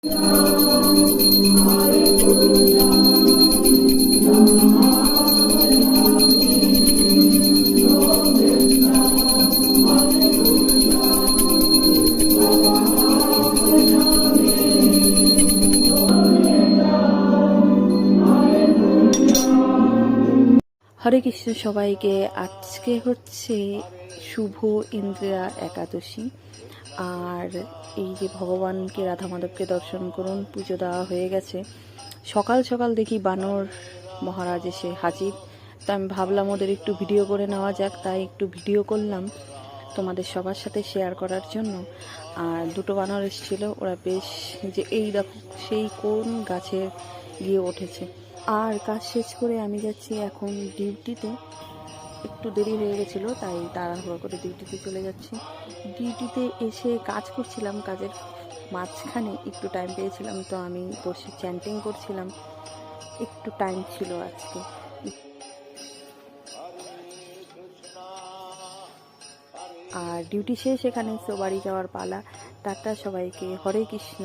হরে কৃষ্ণ সবাইকে। আজকে হচ্ছে শুভ ইন্দ্রিয়া একাদশী। আর এই যে ভগবানকে রাধা মাধবকে দর্শন করুন, পুজো দেওয়া হয়ে গেছে। সকাল সকাল দেখি বানর মহারাজ এসে হাজির। তো আমি ভাবলাম ওদের একটু ভিডিও করে নেওয়া যাক, তাই একটু ভিডিও করলাম তোমাদের সবার সাথে শেয়ার করার জন্য। আর দুটো বানর এসেছিল, ওরা বেশ যে এই দেখো সেই কোন গাছে গিয়ে উঠেছে। আর কাজ শেষ করে আমি যাচ্ছি এখন ডিউটিতে। একটু দেরি হয়ে গেছিলো, তাই তাড়াহুড়ো করে ডিউটিতে চলে যাচ্ছি। ডিউটিতে এসে কাজ করছিলাম, কাজের মাঝখানে একটু টাইম পেয়েছিলাম, তো আমি বসে চ্যান্টিং করছিলাম। একটু টাইম ছিল আজকে। আর ডিউটি শেষ এখানে, তো বাড়ি যাওয়ার পালা। টাটা সবাইকে, হরে কৃষ্ণ।